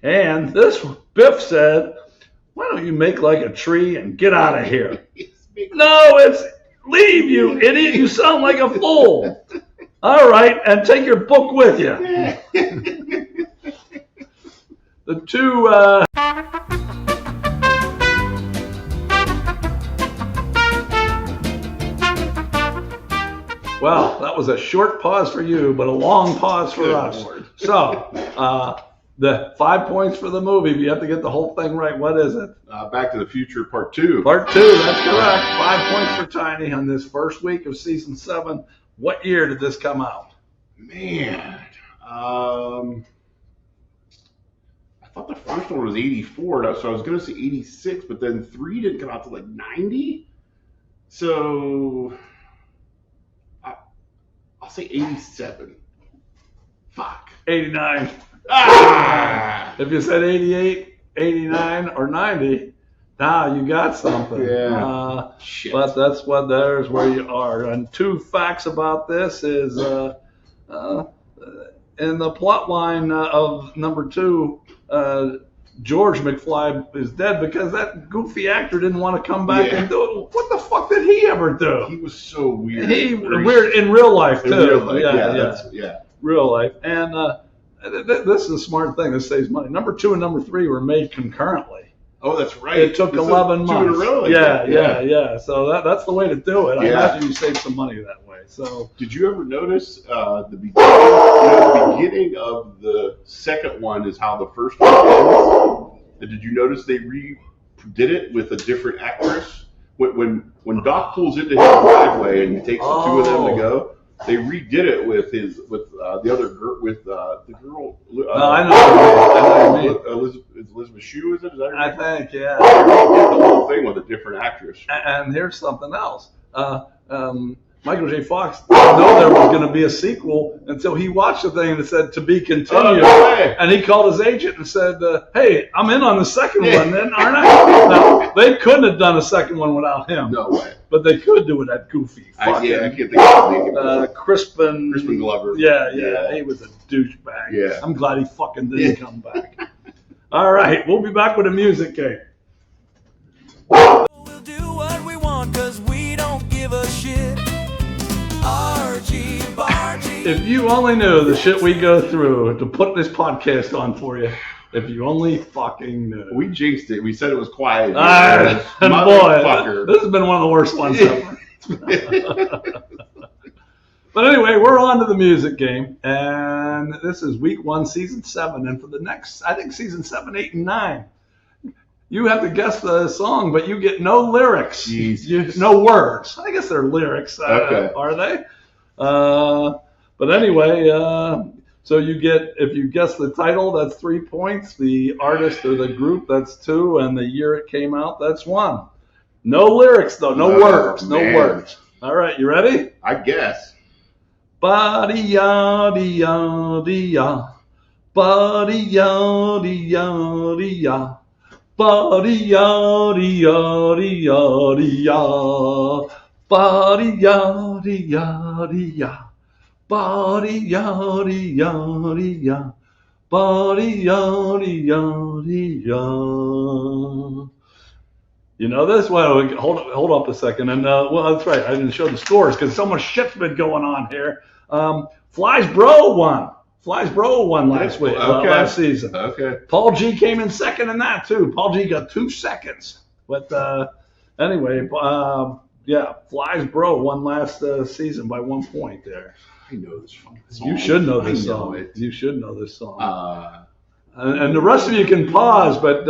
S2: And this Biff said, why don't you make like a tree and get out of here? No, it's leave, you idiot. You sound like a fool. All right, and take your book with you. The two. Well, that was a short pause for you, but a long pause for us.
S3: Lord.
S2: So, the 5 points for the movie. If you have to get the whole thing right, what is it?
S3: Back to the Future Part 2.
S2: Part 2, that's correct. 5 points for Tiny on this first week of season 7. What year did this come out?
S3: Man. I thought the first one was 84, so I was going to say 86, but then 3 didn't come out till like 90. So I'll say 87. Fuck.
S2: 89.
S3: Ah!
S2: If you said 88, 89, or 90, now you got something.
S3: Yeah. Shit.
S2: But there's where you are. And 2 facts about this is in the plot line of number 2, George McFly is dead because that goofy actor didn't want to come back and do it. What the fuck did he ever do?
S3: He was so weird.
S2: Weird in real life, too.
S3: In real life,
S2: Yeah. Real life. And this is a smart thing. This saves money. Number 2 and number 3 were made concurrently.
S3: Oh, that's right.
S2: It took 11 months.
S3: 2 in a row.
S2: Yeah. So that's the way to do it. I imagine you save some money that way. So
S3: did you ever notice the beginning? The beginning of the second one is how the first one ends. And did you notice they did it with a different actress? When Doc pulls into his driveway and he takes the 2 of them to go, they redid it with the other girl, with the girl.
S2: I know.
S3: Elizabeth Shue, is it? Is that her
S2: I
S3: name?
S2: think, yeah.
S3: They did the whole thing with a different actress.
S2: And here's something else. Michael J. Fox didn't know there was going to be a sequel until he watched the thing and it said to be continued.
S3: Oh, no way.
S2: And he called his agent and said, hey, I'm in on the second one then, aren't I? Now, they couldn't have done a second one without him.
S3: No way.
S2: But they could do it at Goofy.
S3: I can't think of his name.
S2: Crispin
S3: Glover.
S2: Yeah. He was a douchebag.
S3: Yeah.
S2: I'm glad he fucking didn't come back. All right. We'll be back with the music, Kate.
S5: We'll do what we want because we don't give a shit. Argy, Bargy.
S2: If you only knew the shit we go through to put this podcast on for you. If you only fucking knew.
S3: We jinxed it. We said it was quiet.
S2: And
S3: Motherfucker.
S2: Boy, this has been one of the worst ones ever. But anyway, we're on to the music game. And this is week 1, season 7. And for the next, I think season 7, 8, and 9, you have to guess the song, but you get no lyrics. No words. I guess they're lyrics.
S3: Okay.
S2: Are they? But anyway, so you get, if you guess the title, that's 3 points. The artist or the group, that's 2. And the year it came out, that's 1. No lyrics, though. No words. No words. All right, you ready?
S3: I guess.
S2: Ba-dee-ya-dee-ya-dee-ya. Ba-dee-ya-dee-ya-dee-ya. Ba-dee-ya-dee-ya-dee-ya-dee-ya. Ba-dee-ya-dee-ya-dee-ya. Ba-dee-ya-dee-ya-dee-ya. Ba-dee-ya-dee-ya-dee-ya. You know this? Well, hold up a second. And well, that's right. I didn't show the scores because so much shit's been going on here. Fly's Bro won. Fly's Bro won last week, last season.
S3: Okay.
S2: Paul G came in second in that too. Paul G got 2 seconds. But anyway, yeah, Fly's Bro won last season by 1 point there.
S3: I know this song.
S2: You should know this song.
S3: It.
S2: You should know this song. And the rest of you can pause, but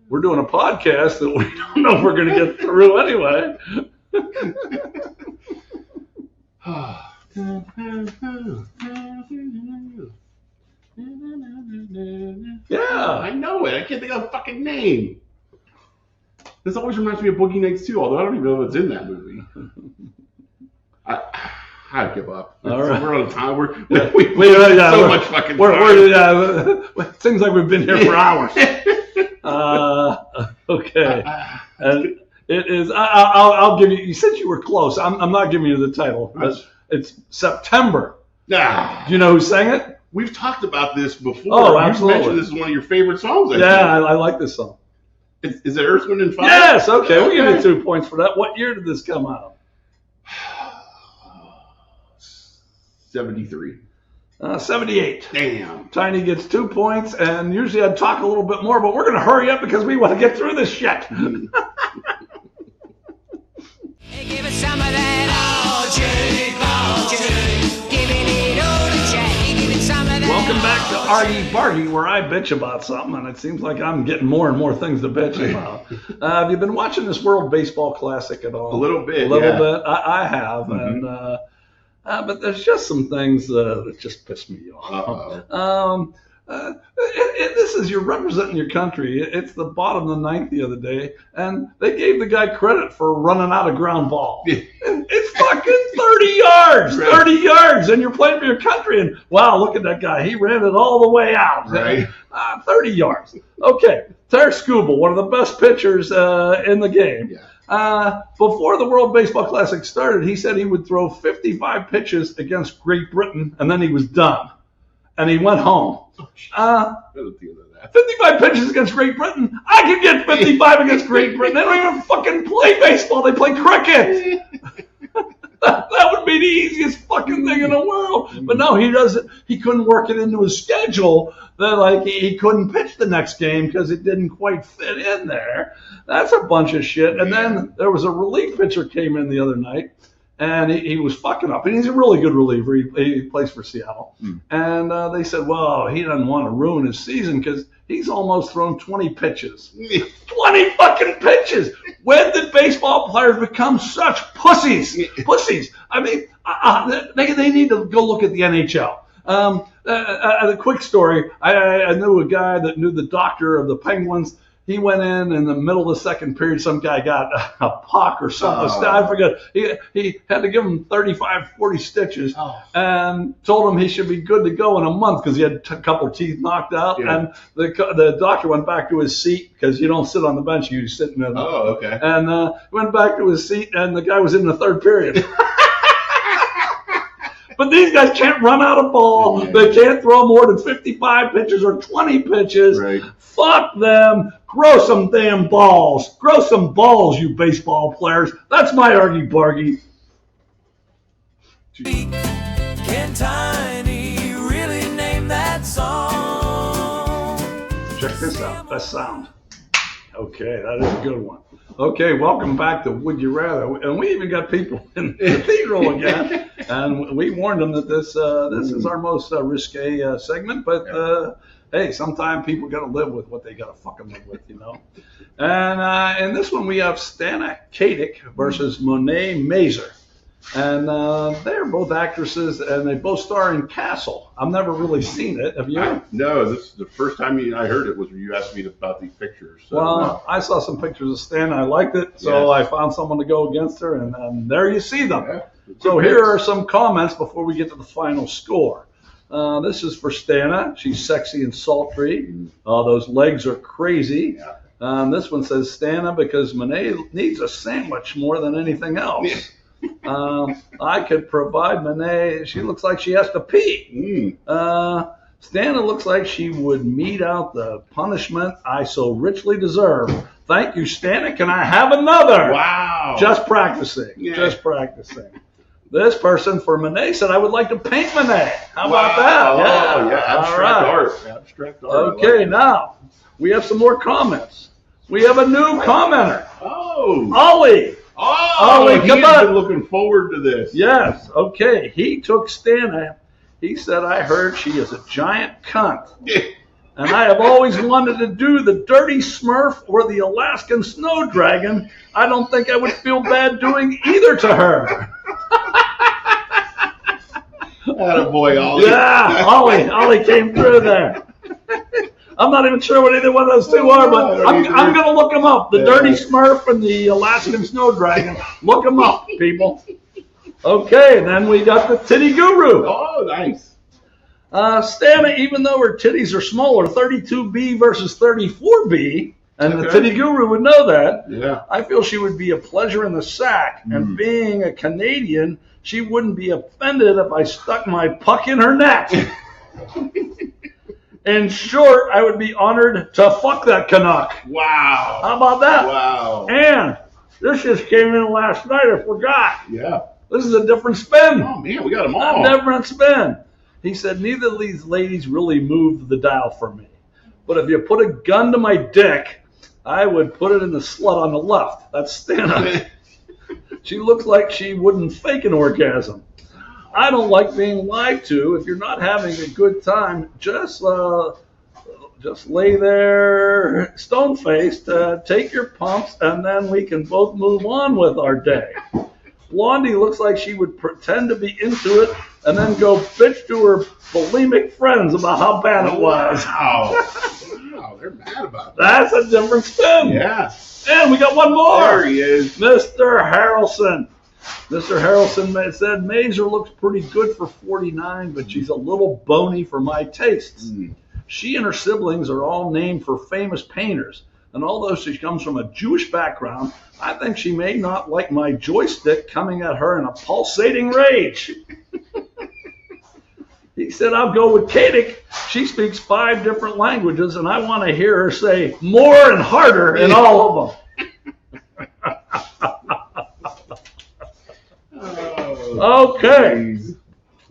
S2: we're doing a podcast that we don't know if we're going to get through anyway. Yeah.
S3: I know it. I can't think of a fucking name. This always reminds me of Boogie Nights 2, although I don't even know if it's in that movie. I give up.
S2: All right.
S3: We're on time.
S2: We
S3: so much fucking time.
S2: It seems like we've been here for hours. Okay. And it is, I'll give you, you said you were close. I'm not giving you the title. It's September.
S3: Nah.
S2: Do you know who sang it?
S3: We've talked about this before.
S2: Oh, absolutely.
S3: You mentioned this is one of your favorite songs.
S2: I like this song.
S3: Is it Earth, Wind, and Fire?
S2: Yes, okay. We'll give you 2 points for that. What year did this come out?
S3: 73.
S2: 78.
S3: Damn.
S2: Tiny gets 2 points, and usually I'd talk a little bit more, but we're going to hurry up because we want to get through this shit.
S5: Hey, give us some of that Argy, giving it all to Jackie, giving some of that.
S2: Welcome back to Argy Bargy, where I bitch about something, and it seems like I'm getting more and more things to bitch about. Have you been watching this World Baseball Classic at all?
S3: A little bit.
S2: A little bit. I have, and but there's just some things that just piss me off. This is you're representing your country. It's the bottom of the ninth the other day, and they gave the guy credit for running out a ground ball. It's fucking 30 yards, 30 yards, and you're playing for your country. And wow, look at that guy. He ran it all the way out.
S3: Right.
S2: 30 yards. Okay, Ter Skubal, one of the best pitchers in the game.
S3: Yeah.
S2: Before the World Baseball Classic started, he said he would throw 55 pitches against Great Britain, and then he was done. And he went home. 55 pitches against Great Britain? I could get 55 against Great Britain. They don't even fucking play baseball. They play cricket. That would be the easiest fucking thing in the world. But no, he doesn't. He couldn't work it into his schedule that like he couldn't pitch the next game because it didn't quite fit in there. That's a bunch of shit. And then there was a relief pitcher came in the other night, and he was fucking up. And he's a really good reliever. He plays for Seattle. And they said, well, he doesn't want to ruin his season because he's almost thrown 20 pitches. 20 fucking pitches! When did baseball players become such pussies? Pussies. I mean, they need to go look at the NHL. A quick story. I knew a guy that knew the doctor of the Penguins. He went in the middle of the second period. Some guy got a puck or something. I forget. He had to give him 35, 40 stitches and told him he should be good to go in a month because he had a couple of teeth knocked out. Yeah. And the doctor went back to his seat because you don't sit on the bench. You sit in the
S3: okay.
S2: And went back to his seat, and the guy was in the third period. But these guys can't run out a ball. Yeah. They can't throw more than 55 pitches or 20 pitches.
S3: Right.
S2: Fuck them. Grow some damn balls. Grow some balls, you baseball players. That's my Argy Bargy.
S5: Can Tiny really name that song?
S2: Check this out. Best sound. Okay, that is a good one. Okay, welcome back to Would You Rather. And we even got people in the cathedral again. And we warned them that this is our most risque segment. But hey, sometimes people got to live with what they got to fucking live with, you know. And in this one, we have Stana Katic versus Monet Mazur. And they're both actresses, and they both star in Castle. I've never really seen it. Have you?
S3: No, this is the first time I heard it was when you asked me about these pictures. So,
S2: well, I saw some pictures of Stana. I liked it, so I found someone to go against her, and there you see them.
S3: Yeah,
S2: so here are some comments before we get to the final score. This is for Stana. She's sexy and sultry. Those legs are crazy. Yeah. This one says Stana because Monet needs a sandwich more than anything else. Yeah. I could provide Monet. She looks like she has to pee. Stana looks like she would mete out the punishment I so richly deserve. Thank you, Stana. Can I have another?
S3: Wow.
S2: Just practicing. Yeah. Just practicing. This person for Monet said, I would like to paint Monet. How about that?
S3: Oh, yeah. Abstract art. Abstract art.
S2: Okay, now we have some more comments. We have a new commenter.
S3: Oh.
S2: Ollie.
S3: Oh, he's been looking forward to this.
S2: Yes, okay. He took Stana. He said, I heard she is a giant cunt. And I have always wanted to do the Dirty Smurf or the Alaskan Snow Dragon. I don't think I would feel bad doing either to her.
S3: Attaboy, Ollie.
S2: Yeah, Ollie came through there. I'm not even sure what either one of those two are, but I'm going to look them up. The Dirty Smurf and the Alaskan Snow Dragon. Look them up, people. Okay, then we got the Titty Guru.
S3: Oh, nice.
S2: Stana, even though her titties are smaller, 32B versus 34B, and the Titty Guru would know that.
S3: Yeah.
S2: I feel she would be a pleasure in the sack, and being a Canadian, she wouldn't be offended if I stuck my puck in her neck. In short, I would be honored to fuck that Canuck.
S3: Wow.
S2: How about that?
S3: Wow.
S2: And this just came in last night. I forgot.
S3: Yeah.
S2: This is a different spin.
S3: Oh, man, we got them all.
S2: A different spin. He said, neither of these ladies really moved the dial for me. But if you put a gun to my dick, I would put it in the slut on the left. That's Stana. She looks like she wouldn't fake an orgasm. I don't like being lied to. If you're not having a good time, just lay there stone-faced, take your pumps, and then we can both move on with our day. Blondie looks like she would pretend to be into it and then go bitch to her bulimic friends about how bad it was.
S3: Wow, they're mad about that.
S2: That's a different spin.
S3: Yeah.
S2: And we got one more.
S3: There he is.
S2: Mr. Harrelson. Mr. Harrelson said, Mazur looks pretty good for 49, but she's a little bony for my tastes. She and her siblings are all named for famous painters. And although she comes from a Jewish background, I think she may not like my joystick coming at her in a pulsating rage. He said, I'll go with Katic. She speaks 5 different languages, and I want to hear her say more and harder in all of them. Okay.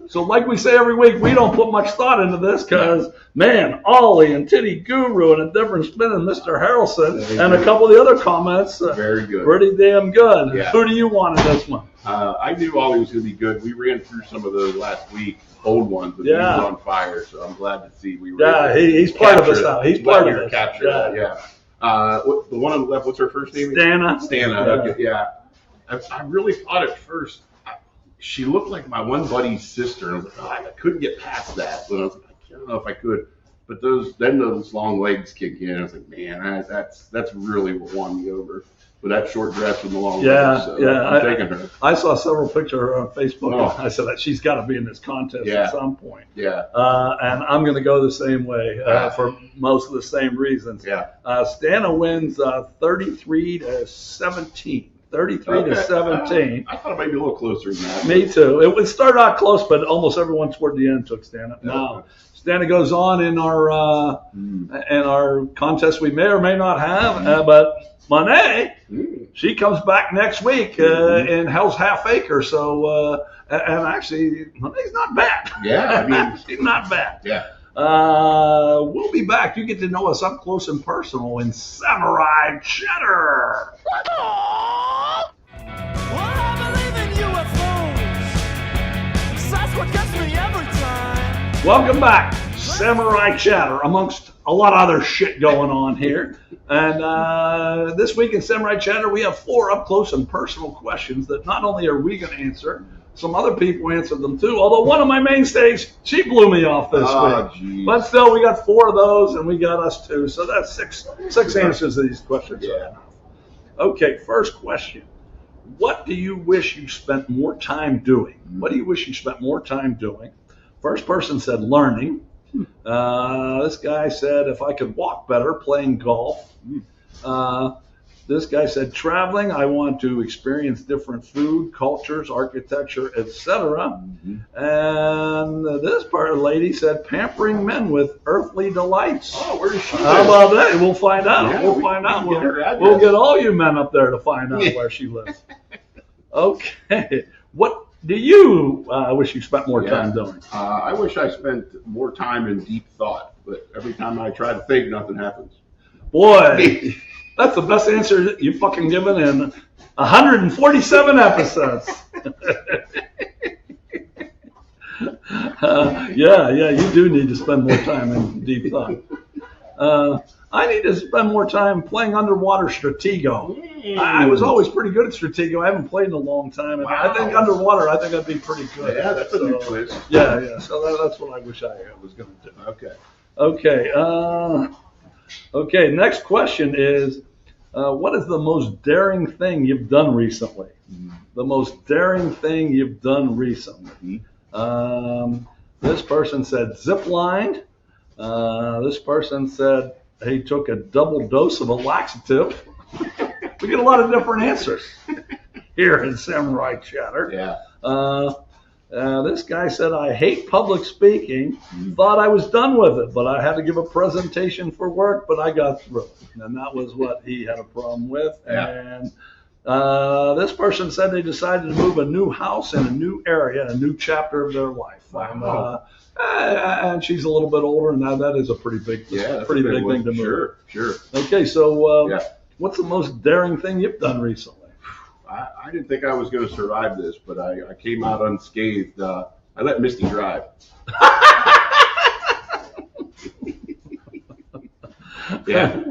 S2: So like we say every week, we don't put much thought into this because, man, Ollie and Titty Guru and a different spin and Mr. Harrelson and a couple of the other comments.
S3: Very good.
S2: Pretty damn good.
S3: Yeah.
S2: Who do you want in this one?
S3: I knew Ollie was going to be good. We ran through some of those last week, old ones, but he was on fire, so I'm glad to see we were able to
S2: he's part of us now.
S3: that.
S2: He's part of us.
S3: Capture that, yeah. The one on the left, what's her first name?
S2: Stana.
S3: Okay, yeah. I really thought at first, she looked like my one buddy's sister. And I was like, I couldn't get past that. But I was like, I don't know if I could. But then those long legs kick in. I was like, man, that's really what won me over. With that short dress and the long legs. So I'm taking her.
S2: I saw several pictures of her on Facebook.
S3: Oh.
S2: I said that she's got to be in this contest at some point.
S3: Yeah.
S2: And I'm going to go the same way for most of the same reasons.
S3: Yeah.
S2: Stana wins 33-17. 33-17.
S3: I thought it might be a little closer than that.
S2: Me too. It would start out close, but almost everyone toward the end took Stana. Now, Stana goes on in our contest we may or may not have, but Monet, she comes back next week in Hell's Half Acre. So, and actually, Monet's not bad.
S3: Yeah, I mean,
S2: she's not bad.
S3: Yeah.
S2: We'll be back. You get to know us up close and personal in Samurai Chatter. Welcome back, Samurai Chatter, amongst a lot of other shit going on here. And this week in Samurai Chatter, we have 4 up close and personal questions that not only are we going to answer, some other people answered them too. Although one of my mainstays, she blew me off this week. Geez. But still, we got 4 of those, and we got us 2. So that's six answers to these questions.
S3: Yeah.
S2: Okay, first question. What do you wish you spent more time doing? What do you wish you spent more time doing? First person said learning. This guy said if I could walk better, playing golf. This guy said traveling. I want to experience different food, cultures, architecture, etc. And this part of the lady said pampering men with earthly delights.
S3: Oh, where does she live?
S2: How about that? We'll find out.
S3: Yeah,
S2: we'll find out.
S3: get her address.
S2: We'll get all you men up there to find out where she lives. Okay. What do you wish you spent more time doing?
S3: I wish I spent more time in deep thought, but every time I try to think, nothing happens.
S2: Boy, that's the best answer you've fucking given in 147 episodes. Yeah, you do need to spend more time in deep thought. I need to spend more time playing underwater Stratego. I was always pretty good at Stratego. I haven't played in a long time. And I think underwater, I think I'd be pretty good.
S3: Yeah, that's a new twist.
S2: Yeah. So that's what I wish I was going to do. Okay. Okay, next question is, what is the most daring thing you've done recently? The most daring thing you've done recently. This person said zip lined. This person said he took a double dose of a laxative. We get a lot of different answers here in Samurai Chatter.
S3: Yeah.
S2: This guy said, I hate public speaking. Thought I was done with it, but I had to give a presentation for work, but I got through it. And that was what he had a problem with.
S3: Yeah.
S2: And This person said they decided to move a new house in a new area, a new chapter of their life.
S3: Wow.
S2: And she's a little bit older, and now that is a pretty big, thing to move.
S3: Sure.
S2: Okay, so what's the most daring thing you've done recently?
S3: I didn't think I was going to survive this, but I came out unscathed. I let Misty drive. Yeah,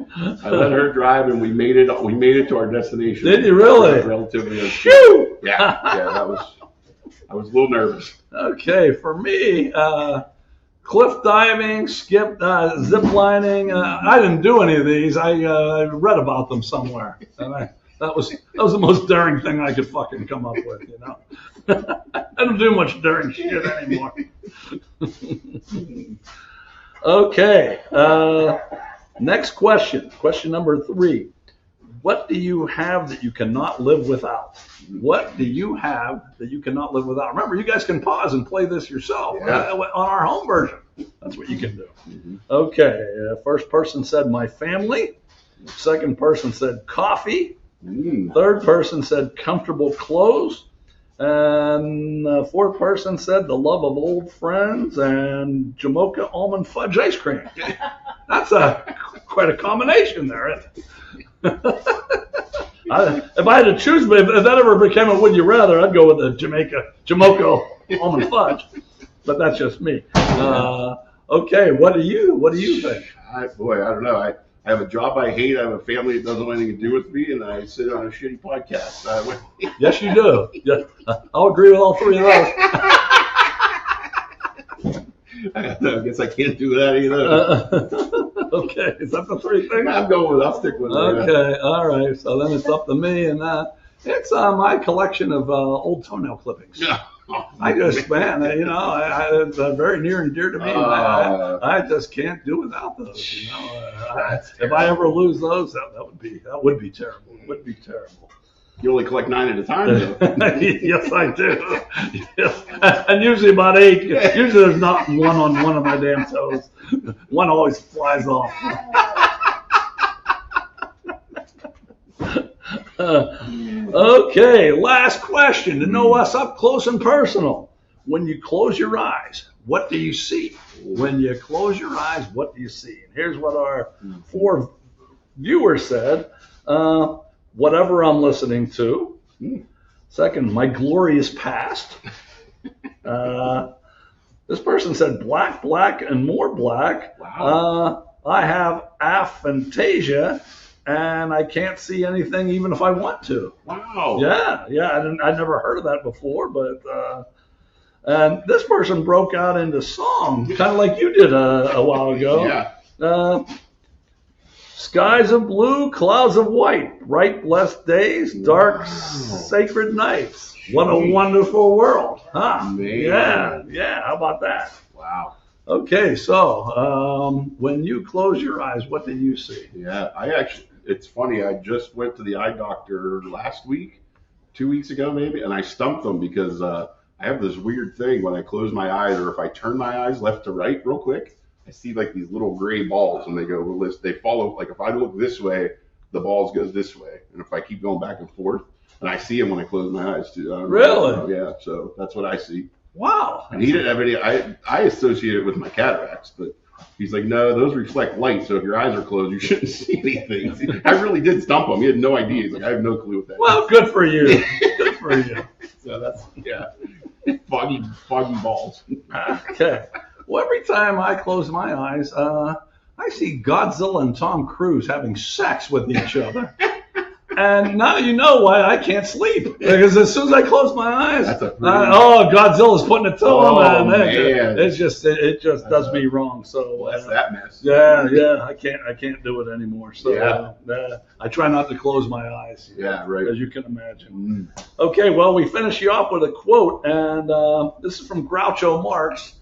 S3: I let her drive, and we made it to our destination.
S2: Did you really?
S3: Relatively unscathed.
S2: Shoo!
S3: Yeah. I was a little nervous.
S2: Okay, for me, cliff diving, zip lining. I didn't do any of these. I read about them somewhere, and that was the most daring thing I could fucking come up with. You know, I don't do much daring shit anymore. Okay. Next question. Question number 3. What do you have that you cannot live without? What do you have that you cannot live without? Remember, you guys can pause and play this yourself on our home version. That's what you can do. Mm-hmm. Okay. First person said my family. Second person said coffee. Third person said comfortable clothes. And fourth person said the love of old friends and Jamocha almond fudge ice cream. That's quite a combination there, isn't it? If I had to choose, but if that ever became a would you rather, I'd go with the Jamocha almond fudge. But that's just me. Okay, what do you think?
S3: I don't know. I have a job I hate. I have a family that doesn't want anything to do with me, and I sit on a shitty podcast.
S2: Yes, you do. Yeah, I'll agree with all 3 of those.
S3: I guess I can't do that either.
S2: Okay, is that the 3 things?
S3: I'll stick with it.
S2: Okay, all right. So then it's up to me, and it's my collection of old toenail clippings. I just, man, it's very near and dear to me. I just can't do without those. You know, if I ever lose those, that would be terrible. It would be terrible.
S3: You only collect 9 at a time, though.
S2: Yes, I do. Yes. And usually about 8. Usually there's not one on one of my damn toes. One always flies off. Okay, last question to know us up close and personal. When you close your eyes, what do you see? When you close your eyes, what do you see? And here's what our 4 viewers said. Whatever I'm listening to. Second, my glorious past. This person said black, and more black.
S3: Wow.
S2: I have aphantasia, and I can't see anything even if I want to.
S3: Wow.
S2: Yeah. I'd never heard of that before, but and this person broke out into song, kind of like you did a while ago.
S3: Yeah.
S2: Skies of blue, clouds of white, bright blessed days, dark sacred nights. What a wonderful world, huh?
S3: Man.
S2: Yeah. How about that?
S3: Wow.
S2: Okay, so when you close your eyes, what do you see?
S3: Yeah, it's funny. I just went to the eye doctor last week, 2 weeks ago maybe, and I stumped them because I have this weird thing when I close my eyes, or if I turn my eyes left to right real quick, I see like these little gray balls, and they follow, like if I look this way, the balls goes this way, and if I keep going back and forth, and I see them when I close my eyes too.
S2: Really?
S3: Yeah, so that's what I see.
S2: Wow.
S3: And he didn't have any, I associate it with my cataracts, but he's like, no, those reflect light, so if your eyes are closed, you shouldn't see anything. I really did stump him. He had no idea. He's like, I have no clue what that is.
S2: Well, good for you. Good for you.
S3: So that's, foggy balls.
S2: Okay. Well, every time I close my eyes, I see Godzilla and Tom Cruise having sex with each other. And now you know why I can't sleep. Because as soon as I close my eyes, Godzilla's putting it to him. Man. It just does me wrong. So
S3: that's that mess.
S2: Yeah. I can't do it anymore. So I try not to close my eyes.
S3: Yeah, right.
S2: As you can imagine. Okay, well, we finish you off with a quote, and this is from Groucho Marx.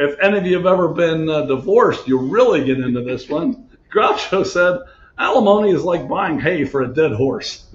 S2: If any of you have ever been divorced, you'll really get into this one. Groucho said, alimony is like buying hay for a dead horse.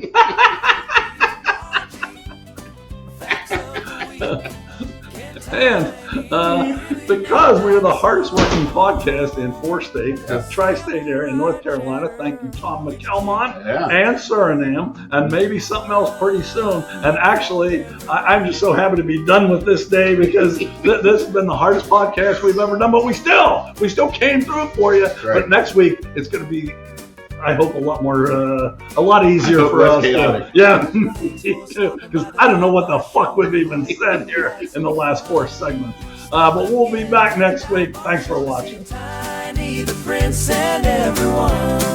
S2: And Because we are the hardest working podcast in 4 states, the tri-state area in North Carolina. Thank you, Tom McElmont and Suriname, and maybe something else pretty soon. And actually, I'm just so happy to be done with this day because this has been the hardest podcast we've ever done. But we still came through it for you. Right. But next week it's going to be, I hope, a lot easier for us. Yeah, me too. Because I don't know what the fuck we've even said here in the last 4 segments. But we'll be back next week. Thanks for watching.
S5: Tiny, the prince, and everyone.